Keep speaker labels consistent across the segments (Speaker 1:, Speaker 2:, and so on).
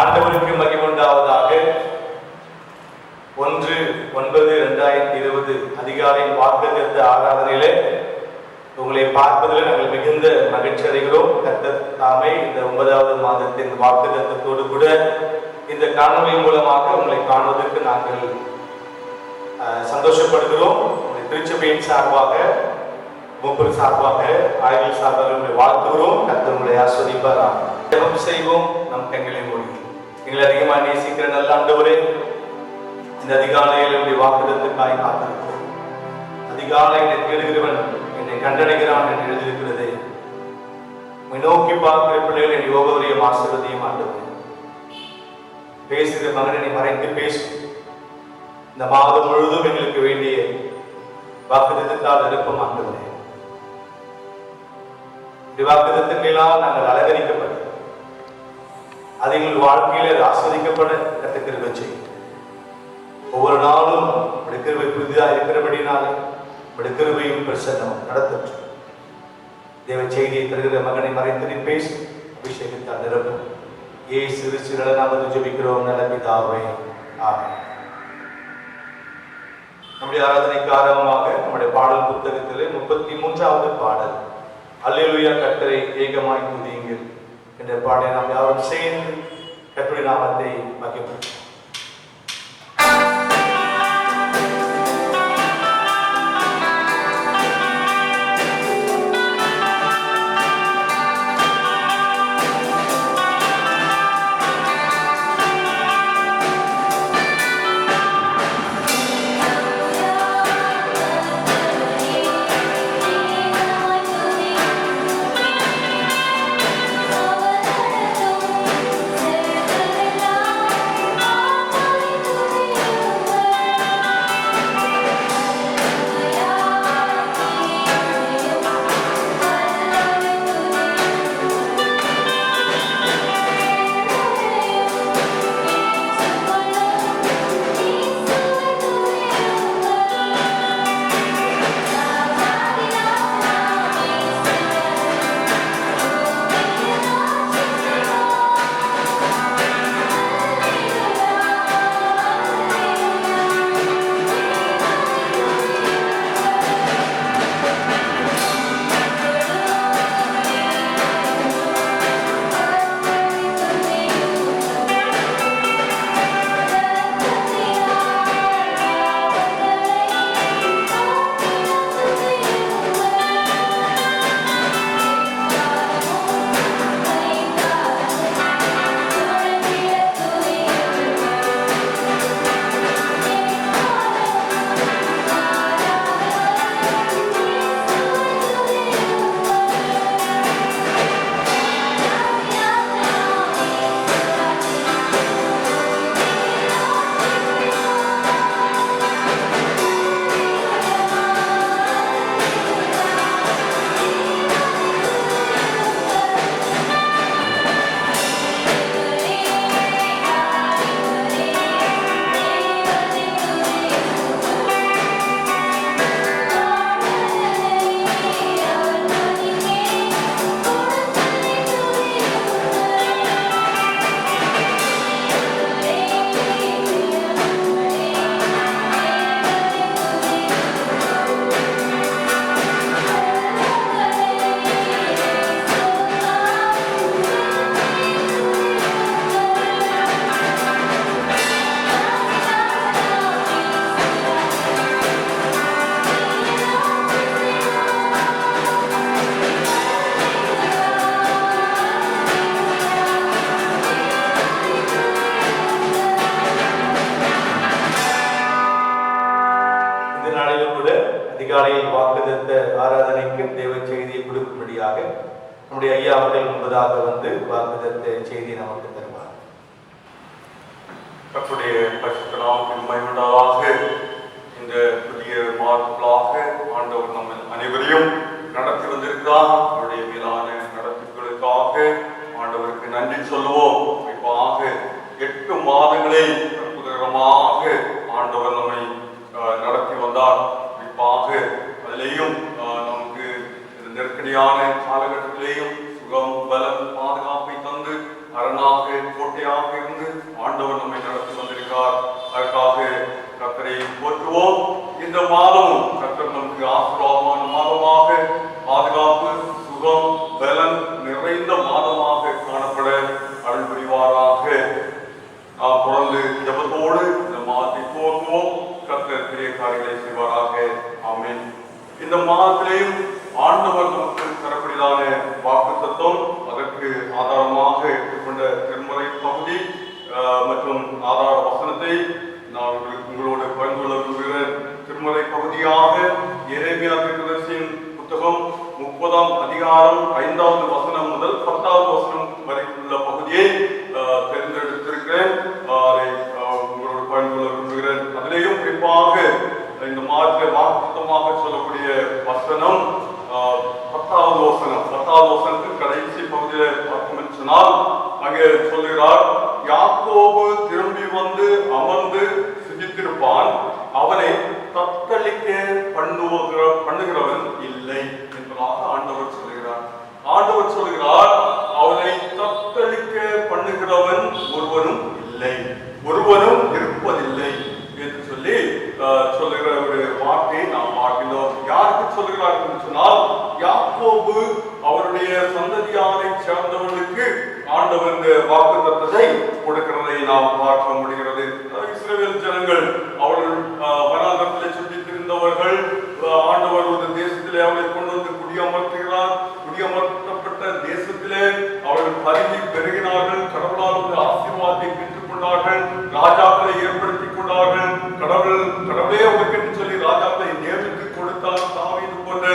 Speaker 1: ஆண்டவருக்கு மகிமை உண்டாவதாக. 1/9/2020 அதிகாலையின் வாக்குத்தத்த ஆராதனையிலே உங்களை பார்ப்பதில் நாங்கள் மிகுந்த மகிழ்ச்சி அடைகிறோம். கர்த்தர் தாமே இந்த 9வது மாதத்தின் வாக்குத்தத்தத்தோடு கூட இந்த காணொலி மூலமாக உங்களை காணுவதற்கு நாங்கள் சந்தோஷப்படுகிறோம். திருச்சபையின் சார்பாக, மூப்பர் சார்பாக, ஆய்வில் சார்பாக உங்களை வாழ்த்துகிறோம். கர்த்தர் உங்களை ஆசீர்வதிப்பாராக. ஜெபம் செய்வோம். நம் கண்களை மூடி. எங்களை அதிகமாக நேசிக்கிற நல்ல ஆண்டவரே, இந்த அதிகாலையில் என்னுடைய வாக்குத்தத்தத்துக்காய் காத்திருக்கிறோம். அதிகாலையை தேடுகிறவன் என்னை கண்டடைகிறான் என்று எழுதியிருக்கிறது. நோக்கி பார்க்கிற பிள்ளைகள் என் யோகவரையும் ஆசீர்வதியும் ஆண்டவரே. பேசுகிற மகனை மறைந்து பேசும். இந்த மாதம் முழுவதும் எங்களுக்கு வேண்டிய வாக்குத்தத்தால் நிரப்பம் ஆண்டவரே. வாக்குத்தத்தங்களெல்லாம் நாங்கள் அலங்கரிக்கப்பட்டு அது எங்கள் வாழ்க்கையில ஆஸ்வதிக்கப்பட கற்றுக்கிற செய்யும். ஒவ்வொரு நாளும் கிருபை புதிதாக இருக்கிறபடினாலே கிருபையும் பிரசன்னம் நடத்த தேவ செய்தியை தருகிற மகனை மறைந்து பேசி அபிஷேகத்தால் நிரப்பும். இயேசு கிறிஸ்துவின் நாமத்தில் ஜெபிக்கிறோம் நல்ல பிதாவே, ஆமென். நம்முடைய ஆராதனைக்கு ஆரம்பமாக நம்முடைய பாடல் புத்தகத்திலே 33வது பாடல், அல்லேலூயா கர்த்தரை ஏகமாய் துதியுங்கள் என்ற பாடலை நாம் யாரும் சேர்ந்து கர்த்தருடைய நாமத்தை மகிமைப்படுத்துவோம். அதிகாலையில் வாக்குத்தத்த ஆராதனைக்கு தேவ செய்தியை கொடுக்கும்படியாக நம்முடைய ஐயா அவர்கள் முன்பதாக வந்து வாக்குத்தத்த செய்தியை நமக்கு தருவார்.
Speaker 2: கர்த்தருடைய பரிசுத்த நாமத்திற்கு மகிமை உண்டாவதாக. இந்த புதிய மாதங்களாக ஆண்டவர் நம்ம அனைவரையும் நடத்தி வந்திருக்கிறார். அவருடைய மேலான நடத்துகளுக்காக ஆண்டவருக்கு நன்றி சொல்லுவோம். குறிப்பாக 8 மாதங்களை அற்புதகரமாக ஆண்டவர் நம்மை நடத்தி வந்தார். குறிப்பாக அதிலேயும் நமக்கு நெருக்கடியான காலகட்டத்திலேயும் சுகம், பலம், பாதுகாப்பை தந்து அரணாக, கோட்டையாக இருந்து இந்த மாதத்திலேயும் ஆண்டவர் நமக்கு தரக்கூடியதான வாக்குத்தத்தம், அதற்கு ஆதாரமாக எடுத்துக்கொண்ட திருமறை பகுதி மற்றும் ஆதார வசனத்தை நான் உங்களோடு பகிர்ந்து கொள்ள விரும்புகிறேன். திருமறை பகுதியாக எரேமியா தீர்க்கதரிசியின் புத்தகம் 30ஆம் அதிகாரம் 5வது வசனம் முதல் 10வது வசனம் வரை உள்ள பகுதியை தேர்ந்தெடுத்திருக்கிறேன். அதை உங்களோடு பகிர்ந்து கொள்ள விரும்புகிறேன். அதிலேயும் குறிப்பாக இந்த மாதத்தில் வாக்குத்தத்தமாக சொல்லக்கூடிய வசனம் 10வது வசனம். 10வது வசனத்தின் கடைசி பகுதியில் பார்த்தோம் என்று சொன்னால் அங்கே சொல்கிறார், யாக்கோபு திரும்பி வந்து அமர்ந்து சிந்தித்திருப்பான், அவனை தத்தளிக்க பண்ணுகிறவன் இல்லை என்பதாக ஆண்டவர் சொல்கிறார். ஆண்டவர் சொல்கிறார், அவனை தத்தளிக்க பண்ணுகிறவன் ஒருவனும் இல்லை, ஒருவனும் இருப்பதில்லை என்று சொல்லி சொல்லுகிற ஒரு வார்த்தையை நாம் பார்க்கிறோம். யாருக்கு சொல்லுகிறார் என்று சொன்னால், யாக்கோபு அவருடைய சந்ததியாரை சேர்ந்தவர்களுக்கு ஆண்டவர் இந்த வாக்குத்தத்தத்தை கொடுக்கிறதை நாம் பார்க்க முடிகிறது. இஸ்ரவேல் ஜனங்கள் அவர்கள் வனாந்தரத்திலே சுற்றித் திரிந்தவர்கள், ஆண்டவர் ஒரு தேசத்திலே அவர்களை கொண்டு வந்து குடியமர்த்துகிறார். குடியமர்த்தப்பட்ட தேசத்திலே அவர்கள் பருகி பெருகினார்கள், கடவுளால் ஒரு ஆசீர்வாதத்தை பெற்றுக் கொண்டார்கள், ராஜாக்களை ஏற்படுத்திக் கொண்டார்கள். கடவுளே அவர்களுக்கு சொல்லி ராஜாக்களை நியமித்து கொடுத்தார். தாவீது போன்ற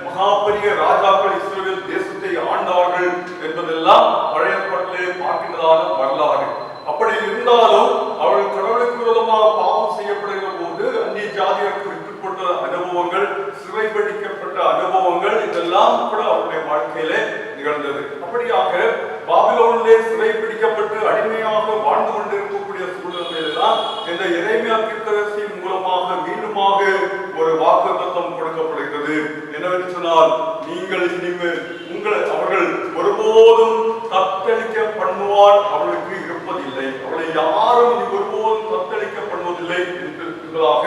Speaker 2: மகாபெரிய ராஜாக்கள் இஸ்ரவேல் தேசத்தை ஆண்டார்கள் என்பதெல்லாம் பழைய ஏற்பாட்டிலே பார்க்கின்றதான வரலாறு. அப்படி இருந்தாலும் அவர்கள் கடவுளுக்கு விரோதமாக பாவம் செய்யப்படுகிற போது அந்நிய ஜாதியருக்கு விட்டுப்பட்ட அனுபவங்கள், சிறைபிடிக்கப்பட்ட அனுபவங்கள், இதெல்லாம் கூட அவருடைய வாழ்க்கையிலே நிகழ்ந்தது. அப்படியாக பாபிலோனிலே சிறைபிடிக்கப்பட்டு அடிமையாக வாழ்ந்து கொண்டிருக்கக்கூடிய சூழ்நிலையில்தான் இந்த எரேமியா தீர்க்கதரிசியின் மூலமாக மீண்டுமாக ஒரு வாக்குத்தத்தம் கொடுக்கப்படுகிறது. என்னவென்று சொன்னால், நீங்கள் இனிமேல் அவர்கள் ஒருபோதும் தத்தளிக்க பண்ணுவார் அவர்களுக்கு இருப்பதில்லை, அவளை யாரும் இனி ஒருபோதும் தத்தளிக்க பண்ணுவதில்லை என்பதாக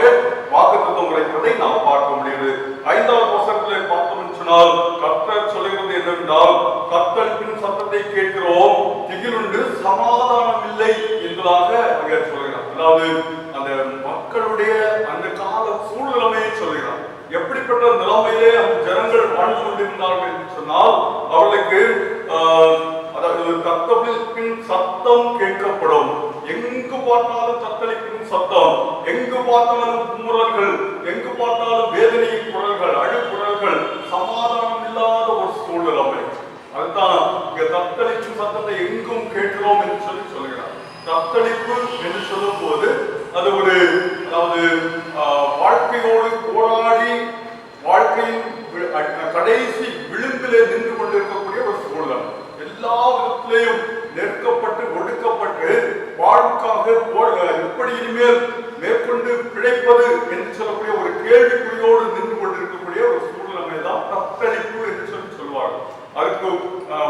Speaker 2: வாக்குத்தத்தம் உரைக்கிறதை நாம் பார்க்க முடிகிறது. 5வது வசனத்திலே பார்த்தோம் என்று சொன்னால், கர்த்தர் சொல்லுகிறது என்னவென்றால், தத்தளிப்பின் சத்தத்தை கேட்கிறோம், திகிலுண்டு சமாதானம் இல்லை என்பதாக அங்கே சொல்கிறார். அதாவது அந்த மக்களுடைய அந்த கால சூழ்நிலையை சொல்கிறார். எப்படிப்பட்ட நிலைமையிலே அந்த ஜனங்கள் வாழ்ந்து கொண்டிருந்தார்கள் என்று சொன்னால், அவர்களுக்கு அதாவது தத்தளிப்பின் சத்தம் கேட்கப்படும். எங்கு பார்த்தாலும் தத்தளிப்பின் சத்தம், எங்கு பார்த்தாலும் குமுறல்கள், எங்கு பார்த்தாலும் வேதனையின் குரல்கள், அழுக்குரல்கள், சமாதானம் இல்லாத ஒரு சூழ்நிலை. அதுதான் இங்க தத்தளிப்பின் சத்தத்தை எங்கும் கேட்கிறோம் என்று சொல்லி சொல்கிறார். தத்தளிப்பு என்று சொல்லும் போது அது ஒரு, அதாவது வாழ்க்கையோடு போராடி வாழ்க்கையின் கடைசி விளிம்பிலே நின்று கொண்டிருக்கக்கூடிய ஒரு சூழல். எல்லா விதத்திலேயும் நெருக்கப்பட்டு ஒடுக்கப்பட்டு வாழ்க்காக எப்படி இனிமேல் மேற்கொண்டு பிழைப்பது என்று சொல்லக்கூடிய ஒரு கேள்விக்குறியோடு நின்று கொண்டிருக்கக்கூடிய ஒரு சூழ்நிலை தான் தத்தளிப்பு என்று சொல்வார்கள். அதுக்கு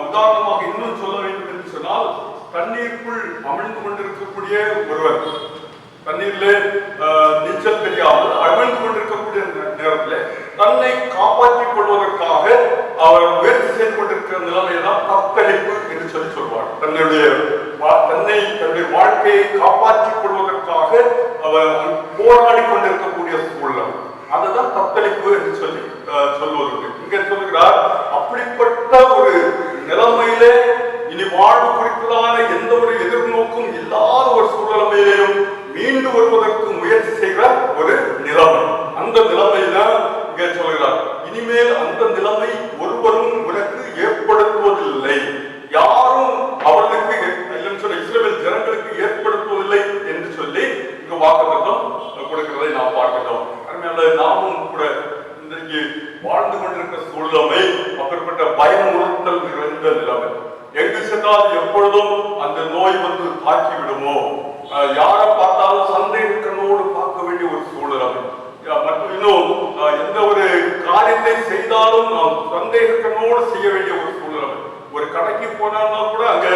Speaker 2: உதாரணமாக இன்னும் சொல்ல வேண்டும் என்று சொன்னால், தண்ணீருக்குள் அமிழ்ந்து கொண்டிருக்கக்கூடிய ஒருவர், தண்ணீரிலே நீச்சல் தெரியாமல் அமிழ்ந்து கொண்டிருக்கக்கூடிய நேரத்தில் தன்னை காப்பாற்றிக் கொள்வதற்காக அவர் முயற்சி செய்து கொண்டிருக்கிற நிலைமையெல்லாம் தத்தளிப்பு என்று சொல்லி சொல்வார். தன்னுடைய வாழ்க்கையை காப்பாற்றிக் கொள்வதற்காக அவர் போராடி கொண்டிருக்கக்கூடிய சூழல், அதுதான் தத்தளிப்பு என்று சொல்லி சொல்வதற்கு இங்கே சொல்கிறார். அப்படிப்பட்ட ஒரு நிலைமையிலே இனி வாழ்வு குறிப்பதான எந்த ஒரு எதிர்நோக்கும் இல்லாத ஒரு சூழ்நிலையிலேயும் மீண்டு வருவதற்கு முயற்சி செய்கிற ஒரு நிலைமை, அந்த நிலைமையில்தான் இங்கே சொல்கிறார். இனிமேல் அந்த நிலைமை ஒருவரும் உனக்கு ஏற்படுத்துவதில்லை, யாரும் அவர்களுக்கு இஸ்ரவேல் ஜனங்களுக்கு ஏற்படுத்துவதில்லை என்று சொல்லி இங்கு வாக்குத்தத்தம் கொடுக்கிறதை நாம் பார்க்கிறோம். நாமும் கூட இன்றைக்கு வாழ்ந்து கொண்டிருக்கிற சூழ்நிலை அப்படிப்பட்ட பயமுறுத்தல் நிறைந்த நிலைமை. எங்கு சென்றால் எப்பொழுதும் அந்த நோய் வந்து தாக்கி விடுமோ, யாரை பார்த்தாலும் சந்தேகக்கண்ணோடு பார்க்க வேண்டிய ஒரு சூழ்நிலை. மற்றும் இன்னும் எந்த ஒரு காரியத்தை செய்தாலும் நாம் சந்தேகக்கண்ணோடு செய்ய வேண்டிய ஒரு சூழ்நிலை. ஒரு கடைக்கு போனால்னா கூட அங்க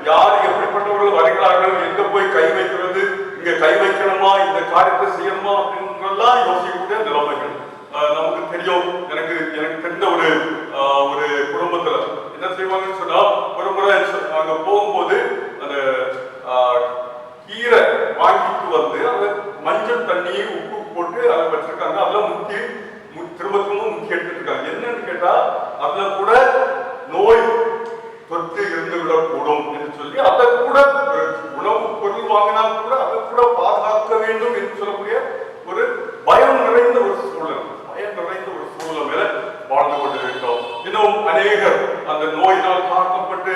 Speaker 2: யார் எப்படிப்பட்டவர்கள் வருகிறார்கள், எங்க போய் கை வைக்கிறது, இங்க கை வைக்கணுமா, இந்த காரியத்தை செய்யணுமா அப்படின்றதெல்லாம் யோசிக்கக்கூடிய நிலைமைகள் நமக்கு தெரியும். எனக்கு தெரிந்த ஒரு குடும்பத்துல என்ன செய்வாங்கன்னு சொன்னா, ஒரு முறை அங்க போகும்போது அந்த கீரை வாங்கிட்டு வந்து அதை மஞ்சள் தண்ணி உப்பு போட்டு அதை வச்சிருக்காங்க. அதெல்லாம் திரும்ப திரும்ப கேட்டுட்டு இருக்காங்க. என்னன்னு கேட்டா அதுல கூட நோய் தொற்று இருந்து விடக்கூடும் என்று சொல்லி அதை கூட உணவு பொருள் வாங்கினா கூட அதை கூட பாதுகாக்க வேண்டும் என்று சொல்லக்கூடிய ஒரு பயம் நிறைந்த ஒரு சூழல், பயம் நிறைந்த ஒரு சூழல் மேல வாழ்ந்து கொண்டிருக்கிறோம். இன்னும் அநேகர் அந்த நோயினால் தாக்கப்பட்டு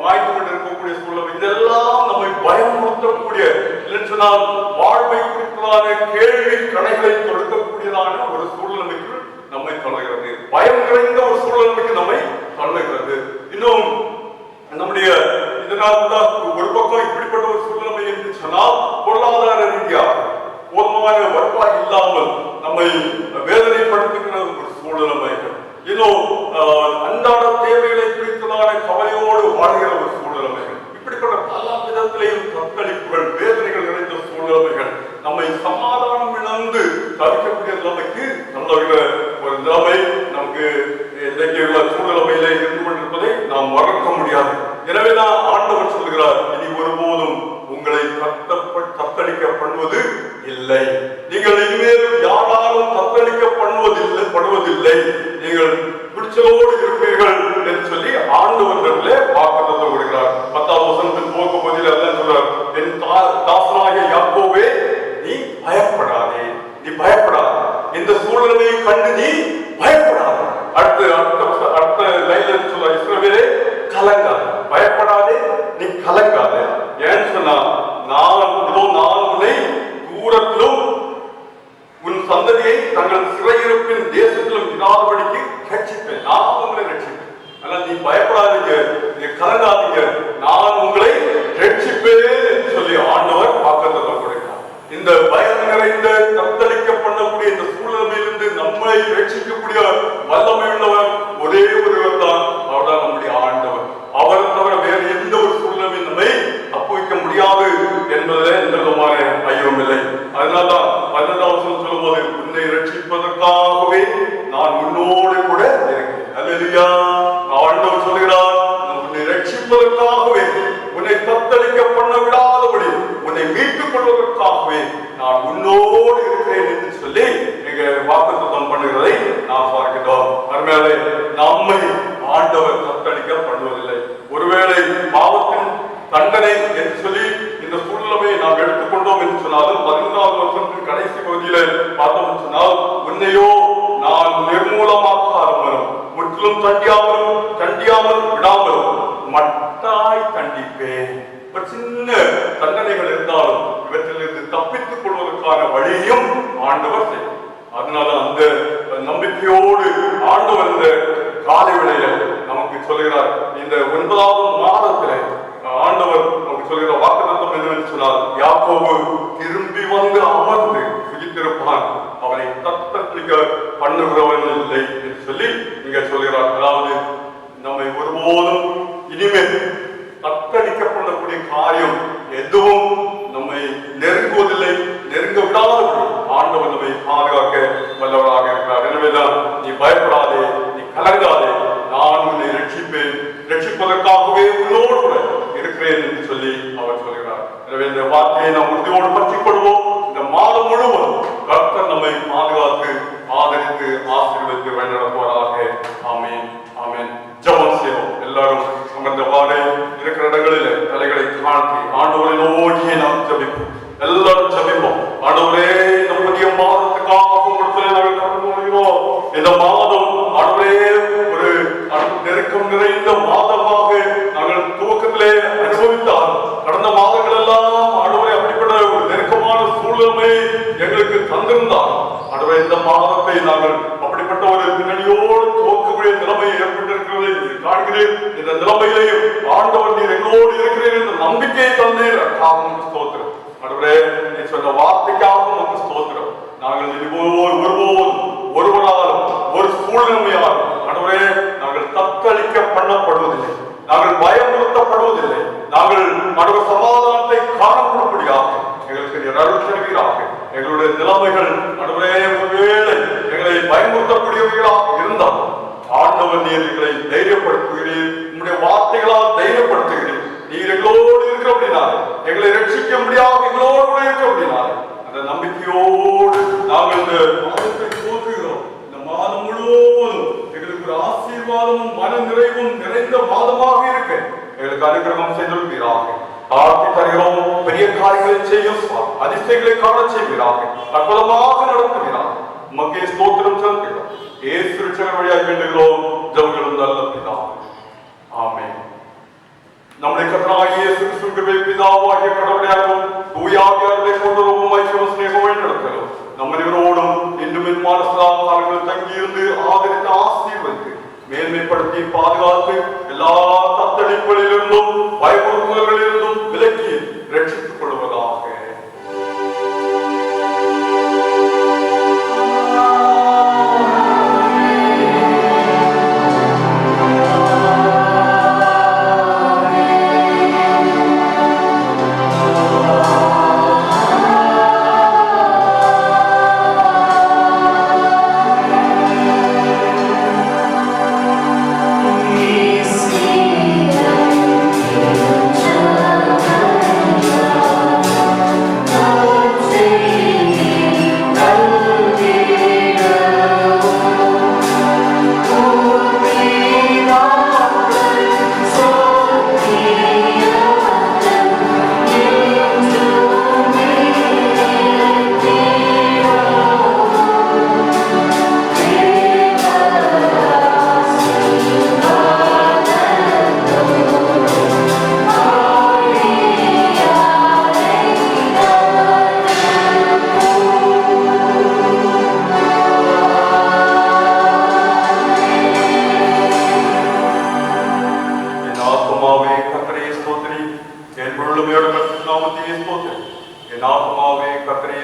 Speaker 2: மாய்ந்து கொண்டிருக்கக்கூடிய சூழல். இதெல்லாம் நம்மை பயமுறுத்தக்கூடிய, சொன்னால் வாழ்வை குறிப்பதான கேள்வி கணைகளை தொடுக்கக்கூடியதான ஒரு சூழ்நிலைக்கு நம்மை தள்ளுகிறது. பயம் நிறைந்த ஒரு சூழ்நிலைக்கு நம்மை தள்ளுகிறது. இன்னும் நம்முடைய இதனால் தான் ஒரு பக்கம் இப்படிப்பட்ட ஒரு சூழ்நிலை என்று சொன்னால் பொருளாதார ரீதியாக போதுமான வருவாய் இல்லாமல் நம்மை வேதனைப்படுத்துகிற ஒரு சூழ்நிலை, இன்னும் அன்றாட தேவைகளை குறித்ததான கவலையோடு வாழ்கிற ஒரு சூழ்நிலை, இப்படிப்பட்ட பல விதத்திலேயும் தத்தளிப்புகள் வேதனைகள் நிறைந்த சூழ்நிலைகள் நம்மை சமாதானம் இழந்து தவிக்கக்கூடிய நிலைமைக்கு நல்ல ஒரு நிலைமை நமக்கு இன்றைக்கு உள்ள சூழ்நிலையில இருந்து கொண்டிருப்பதை நாம் மறக்க முடியாது. எனவேதான் ஆண்டவர் சொல்கிறார், இனி ஒருபோதும் உங்களை தத்தளிக்கப்படுவது இல்லை. நீங்கள் இனிமேல் யாராலும் தத்தளிக்கப்படுவதில்லை, நீங்கள் துணிச்சலோடு இருப்பீர்கள் என்று சொல்லி ஆண்டவர்களே வாக்குத்தத்தை கொடுக்கிறார். 10ஆம் வசனத்தில் போக பதில் அல்ல சொல்றார், என் தாசனாகிய யாக்கோபே நீ பயப்படாதே, நீ பயப்படாத, இந்த சூழ்நிலையை கண்டு நீ பயப்படாத. அடுத்த லைன்ல சொல்ற இஸ்ரவேலே கலங்காத, பயப்படாதே, நீ கலங்காத. ஏன்னு சொன்னா நான் உன்னை தூரத்திலும் உன் சந்ததியை தங்கள் சிறையிருப்பின் தேசத்திலும் இராதபடிக்கு ரட்சிப்பேன், நான் உங்களை ரட்சிப்பேன். ஆனால் நீ பயப்படாதீங்க, நீ கலங்காதீங்க, நான் உங்களை ரட்சிப்பேன் என்று சொல்லி ஆண்டவர் வாக்குத்தத்தம் கொடுக்கிறார். இந்த பயம் நிறைந்த தத்தளிக்கப்படக்கூடிய இந்த சூழ்நிலையிலிருந்து நம்மை ரட்சிக்கக்கூடிய வல்லமை உள்ளவர் ஒரே ஒருவர் தான், அவர்தான் நம்முடைய ஆண்டவர். அவர் தவிர வேறு எந்த ஒரு சூழ்நிலையும் நம்மை தப்புவிக்க முடியாது என்பதில் எந்த விதமான ஐயம் இல்லை. அதனால்தான் 12ஆம் வசனம் சொல்லும்போது, உன்னை ரட்சிப்பதற்காகவே நான் உன்னோடு கூட இருக்கிறேன். அல்லேலூயா. ஆண்டவர் சொல்கிறார், உன்னை ரட்சிப்பதற்காகவே, உன்னை தத்தளிக்க பண்ண விடாதபடி, உன்னை மீட்டுக் கொள்வதற்காகவே நான் உன்னோடு இருக்கிறேன் என்று சொல்லி நீங்க வாக்குத்தத்தம் பண்ணுகிறதை நாம் பார்க்கிறோம். அருமையாலே, நம்மை ஆண்டவர் தத்தளிக்க பண்ணுவதில்லை. ஒருவேளை பாவத்தின் தண்டனை என்று சொல்லி இந்த சூழ்நிலையை நாம் எடுத்துக்கொண்டோம் என்று சொன்னாலும் 15ஆவது வருஷத்தின் கடைசி பகுதியில பார்த்தோம் சொன்னால், உன்னையோ நான் நிர்மூலமாக்காமல் முற்றிலும் தண்டியாமல் விடாமலும் மட்டாய் தண்டிப்பேன். சின்ன தண்டனைகள் இருந்தாலும் இவற்றிலிருந்து தப்பித்துக் கொள்வதற்கான வழியையும் ஆண்டவர் செய்யும். அதனால அந்த நம்பிக்கையோடு ஆண்டவர் இந்த காலை வேளையில நமக்கு சொல்கிறார், இந்த 9ஆவது மாதத்தில ஆண்டவர் நமக்கு சொல்கிற வாக்குத்தத்தம் என்னவென்று சொன்னால், யாக்கோபு திரும்பி வந்து அமர்ந்து சுகித்திருப்பான், அவனை தத்தளிக்க பண்ணுகிறவன் இல்லை என்று சொல்லி இங்க சொல்கிறார். அதாவது நம்மை ஒருபோதும் இனிமேல் தத்தளிக்கப்படக்கூடிய காரியம் எதுவும் நம்மை நெருங்குவதில்லை, நெருங்க விடாதபடி ஆண்டவர் நம்மை பாதுகாக்க வல்லவராக இருக்கிறார். எனவேதான் நீ பயப்படாதே, நீ கலங்காதே, நான் உன்னை ரட்சிப்பேன், ரட்சிப்பதற்காகவே உன்னோடு கூட இருக்கிறேன் என்று சொல்லி அவர் சொல்கிறார். எனவே இந்த வார்த்தையை நாம் உறுதியோடு பற்றிக் கொள்வோம். இந்த மாதம் முழுவதும் கர்த்தர் நம்மை பாதுகாத்து ஆதரித்து ஆசீர்வதித்து வழிநடத்துவாராக. ஆமென், ஆமென். ஜெபம் செய்வோம். எல்லாரும் அமர்ந்தவாறு இருக்கிற இடங்களில் தலைகளை தாழ்த்தி ஆண்டவரை நோக்கி நாம் ஜெபிப்போம். எல்லாரும் ஜெபிப்போம். ஆண்டவரே, இந்த புதிய மாதத்துக்காக உங்களிடத்தில் நாங்கள் கடந்து வருகிறோம். இந்த மாதம் ஆண்டவரே ஒரு நெருக்கம் நிறைந்த மாதமாக நாங்கள் துவக்கத்திலே அனுபவித்தால், கடந்த மாதங்கள் எல்லாம் ஆண்டவரே அப்படிப்பட்ட ஒரு நெருக்கமான சூழ்நிலை எங்களுக்கு தந்திருந்தால், ஆண்டவரே இந்த மாதத்தை நாங்கள் அப்படிப்பட்ட ஒரு பின்னணியோடு துவக்கக்கூடிய நிலைமை ஏற்பட்டிருக்கிறதை காண்கிறேன். இந்த நிலைமையிலேயும் ஆண்டவர் நீர் எங்களோடு இருக்கிறேன் என்ற நம்பிக்கையை தந்தீர். ஸ்தோத்திரம். ஆண்டவரே, நீ சொன்ன வார்த்தைக்காக நமக்கு ஸ்தோத்திரம். நாங்கள் ஒருவராலும் ஒரு சூழ்நிலையால் ஆண்டவரே நாங்கள் தத்தளிக்க பண்ணப்படுவதில்லை, நாங்கள் பயமுறுத்தப்படுவதில்லை, நாங்கள் ஆண்டவர் சமாதானத்தை காணப்படும்படியாக எங்களுக்கு நீர் அருள் தருவீராக. எங்களுடைய நிலைமைகள் ஆண்டவரே ஒருவேளை எங்களை பயமுறுத்தக்கூடியவர்களாக இருந்தால் ஆண்டவர் நீர் எங்களை தைரியப்படுத்துகிறீர், உங்களுடைய வார்த்தைகளால் தைரியப்படுத்துகிறீர். நீர் எங்களோடு இருக்க அப்படின்னாலே, எங்களை ரட்சிக்க முடியாது எங்களோடு கூட இருக்க அப்படின்னாலே, அந்த நம்பிக்கையோடு நாங்கள் இந்த மாதத்தை போற்றுகிறோம். இந்த மாதம் முழுவதும் ஆசீர்வாதமும் மன நிறைவும் நிறைந்த மாதமாக இருக்க எங்களுக்கு அனுகிரகம் செய்துள்வீராக. ஆர்த்தி தருகிறோம். பெரிய காரியங்களை செய்யும் அதிசயங்களை காண செய்வீராக. அற்புதமாக நடத்துவீராக. உமக்கே ஸ்தோத்திரம் செலுத்துகிறோம். இயேசு ரட்சகர் வழியாக வேண்டுகிறோம். ஜெபங்களும் நல்ல பிதாவே. ஆமென். நம்முடைய கர்த்தராகிய இயேசு கிறிஸ்துவின் பிதாவாகிய கடவுளையாகவும் தூயாவியாருடைய கொண்டரவும் ஐக்கிய ஸ்நேகமும் நடத்தலும் நம்ம இவரோடும் இன்றும் காலங்களில் தங்கியிருந்து ஆதரித்து ஆசீர்வதித்து மேன்மைப்படுத்தி பாதுகாத்து எல்லா தத்தளிப்புகளிலிருந்தும் பயமுறுத்தல்களிலிருந்தும் விலக்கி ரட்சித்துக் கொள்வதாக. என் ஆத்மாவே கர்த்தரை